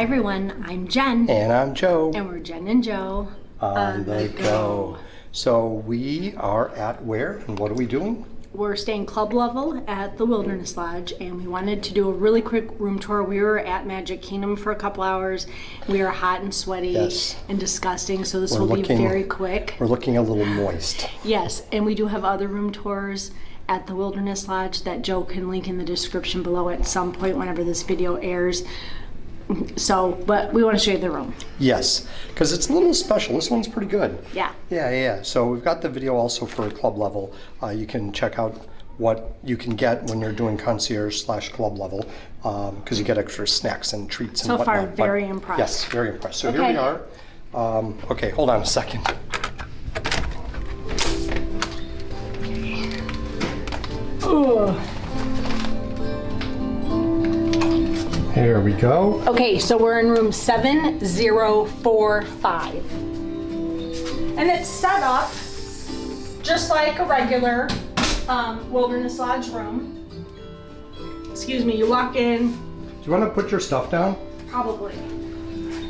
Hi everyone, I'm Jen. And I'm Joe. And we're Jen and Joe on the go. So we are at where and what are we doing? We're staying club level at the Wilderness Lodge, and we wanted to do a really quick room tour. We were at Magic Kingdom for a couple hours. We were hot and sweaty and disgusting, so this will be very quick. We're looking a little moist. Yes, and we do have other room tours at the Wilderness Lodge that Joe can link in the description below at some point whenever this video airs. So, but we want to show you the room. Yes, because it's a little special. This one's pretty good. Yeah. Yeah. So we've got the video also for club level. You can check out what you can get when you're doing concierge / club level, because you get extra snacks and treats and whatnot. So far, very impressed. Yes, very impressed. So here we are. Okay, hold on a second. Ugh. Here we go. Okay, so we're in room 7045. And it's set up just like a regular Wilderness Lodge room. Excuse me, you walk in. Do you want to put your stuff down? Probably.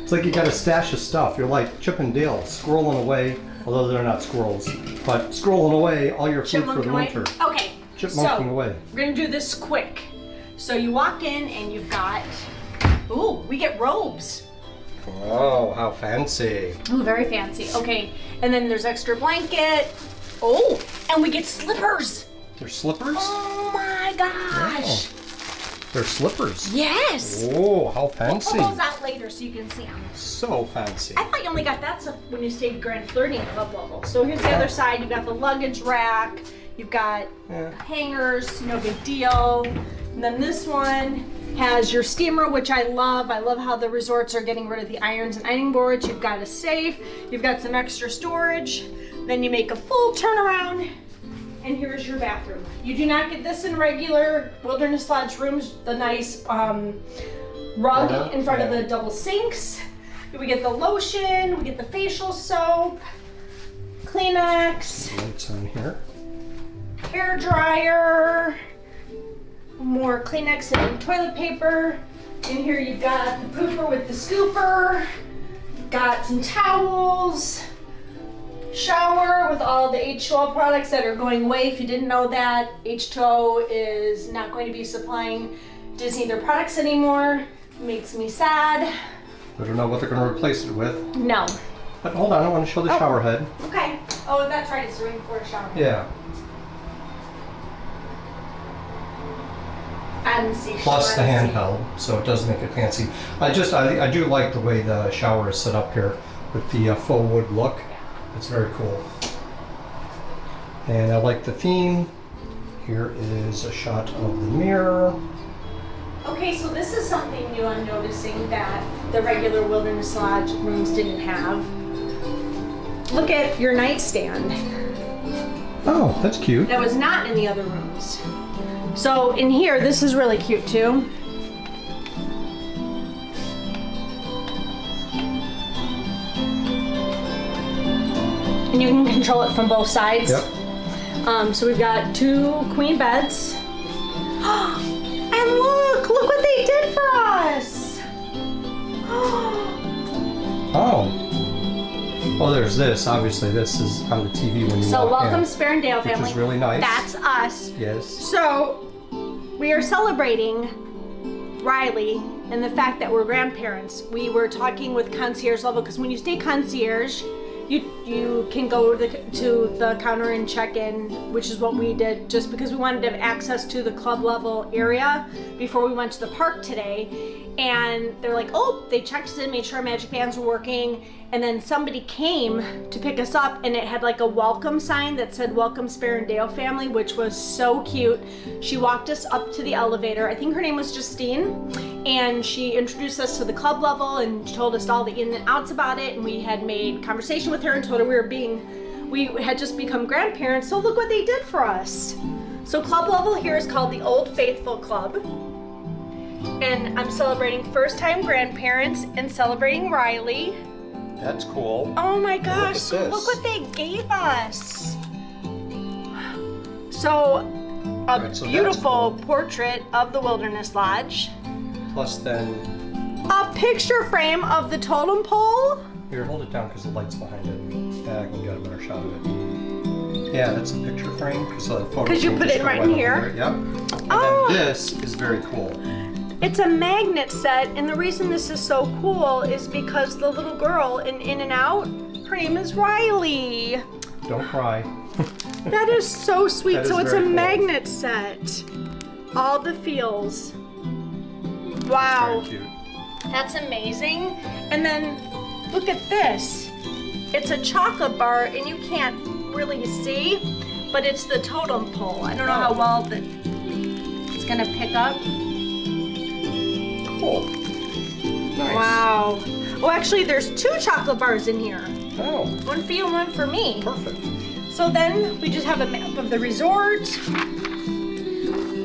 It's like you got a stash of stuff. You're like Chip and Dale, scrolling away, although they're not squirrels, but scrolling away all your food for the winter. Okay, Chipmunking away. We're gonna do this quick. So you walk in and you've got, ooh, we get robes. Oh, how fancy. Ooh, very fancy. Okay, and then there's extra blanket. Oh, and we get slippers. They're slippers? Oh my gosh. Wow. They're slippers. Yes. Oh, how fancy. We'll pull those out later so you can see them. So fancy. I thought you only got that stuff when you stayed Grand Flirting Club level. So here's the other side. You've got the luggage rack. You've got hangers, no big deal. And then this one has your steamer, which I love. I love how the resorts are getting rid of the irons and ironing boards. You've got a safe. You've got some extra storage. Then you make a full turnaround. And here's your bathroom. You do not get this in regular Wilderness Lodge rooms, the nice rug in front of the double sinks. We get the lotion, we get the facial soap, Kleenex. Lights on here. Hair dryer, more Kleenex and toilet paper. In here you've got the pooper with the scooper, got some towels, shower with all the H2O products that are going away. If you didn't know that, H2O is not going to be supplying Disney their products anymore. Makes me sad. I don't know what they're going to replace it with. No. But hold on, I want to show the shower head. Okay. Oh, that's right, it's room for a shower head. Yeah. Plus the handheld, so it does make it fancy. I do like the way the shower is set up here with the faux wood look. It's very cool. And I like the theme. Here is a shot of the mirror. Okay, so this is something new I'm noticing that the regular Wilderness Lodge rooms didn't have. Look at your nightstand. Oh, that's cute. That was not in the other rooms. So in here, this is really cute too. And you can control it from both sides. Yep. So we've got 2 queen beds. And look what they did for us. Oh, there's this. Obviously, this is on the TV when you walk in. So welcome Sperrindale family. Which is really nice. That's us. Yes. So we are celebrating Riley and the fact that we're grandparents. We were talking with concierge level because when you stay concierge, you can go to the counter and check in, which is what we did just because we wanted to have access to the club level area before we went to the park today. And they're like, oh, they checked us in, made sure our magic bands were working, and then somebody came to pick us up and it had like a welcome sign that said welcome Sperrindale family, which was so cute. She walked us up to the elevator. I think her name was Justine, and she introduced us to the club level and told us all the ins and outs about it, and we had made conversation with her and told her we had just become grandparents, so look what they did for us. So club level here is called the Old Faithful Club. And I'm celebrating first-time grandparents and celebrating Riley. That's cool. Oh my gosh, so look what they gave us. So, a beautiful portrait of the Wilderness Lodge. Plus then a picture frame of the totem pole. Here, hold it down because the light's behind it. Yeah, I can get a better shot of it. Yeah, that's a picture frame because the photo. Because you put it right in here. Yep. And Oh. then this is very cool. It's a magnet set, and the reason this is so cool is because the little girl in and Out, her name is Riley. Don't cry. That is so sweet. That So is it's a very cool. magnet set. All the feels. Wow. Very cute. That's amazing. And then look at this. It's a chocolate bar, and you can't really see, but it's the totem pole. I don't know how well it's gonna pick up. Cool. Nice. Wow. Oh, actually, there's 2 chocolate bars in here. Oh, One for you, one for me. perfect. So then we just have a map of the resort,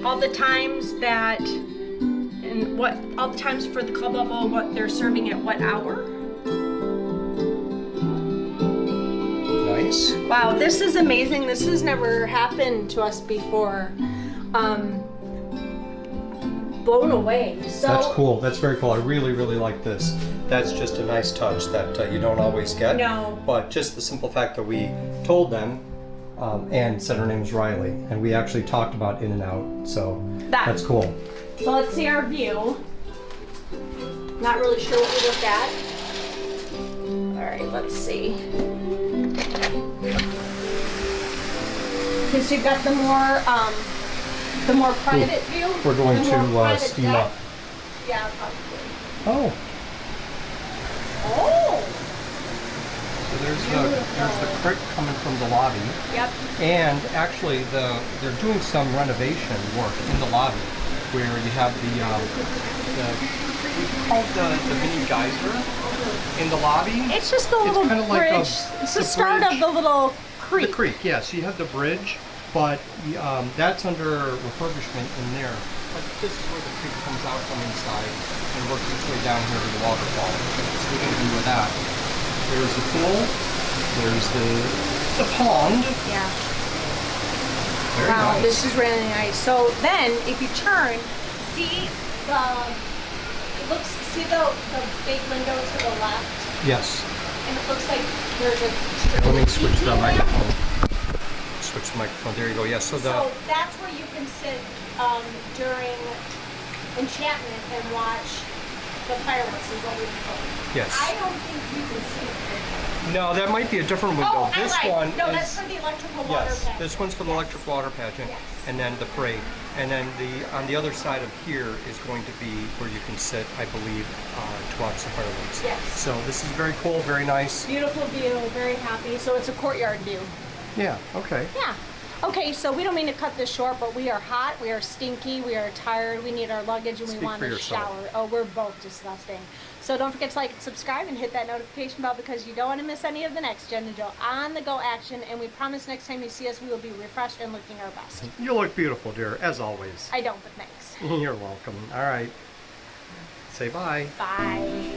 all the times that, and all the times for the club level, what they're serving at what hour. Nice. Wow, this is amazing. This has never happened to us before. Blown away. So That's cool. That's very cool. I really, really like this. That's just a nice touch that you don't always get. No. But just the simple fact that we told them, and said her name was Riley, and we actually talked about In and Out. So that's cool. So let's see our view. Not really sure what we looked at. All right, let's see. Because you've got the more private view. We're going the more to private steam deck. up. Yeah, probably. Oh, Oh. so there's the creek coming from the lobby, Yep. and actually they're doing some renovation work in the lobby where you have called the mini geyser in the lobby. It's just the little kind of like bridge. It's the start bridge. of the little creek. The creek, yeah. So you have the bridge, but that's under refurbishment in there. But this is where the creek comes out from inside and works its way down here to the waterfall. So we're going to do with that. There's the pool. There's the pond. Yeah. Very Wow, nice. this is really nice. So then, if you turn, see see the big window to the left, Yes. and it looks like there's a. Let me switch the TV lamp. microphone. Switch the microphone. There you go. Yes. So So that's where you can sit during enchantment and watch the fireworks. Is what we call it. yes. I don't think you can see it. No, that might be a different window. Oh, This I lied. one No, is. that's for the electrical water Yes, pageant. this one's for the electric water pageant, Yes. and then the parade. And then on the other side of here is going to be where you can sit, I believe, to watch the fireworks. Yes. So this is very cool, very nice. Beautiful view. Very happy. So it's a courtyard view. Yeah, okay. Yeah. Okay, so we don't mean to cut this short, but we are hot, we are stinky, we are tired, we need our luggage, and we Speak want for to yourself. shower. Oh, we're both disgusting. So don't forget to like and subscribe and hit that notification bell because you don't want to miss any of the next Jen and Joe on the go action. And we promise next time you see us, we will be refreshed and looking our best. You look beautiful, dear, as always. I don't, but thanks. You're welcome. All right. Say bye. Bye.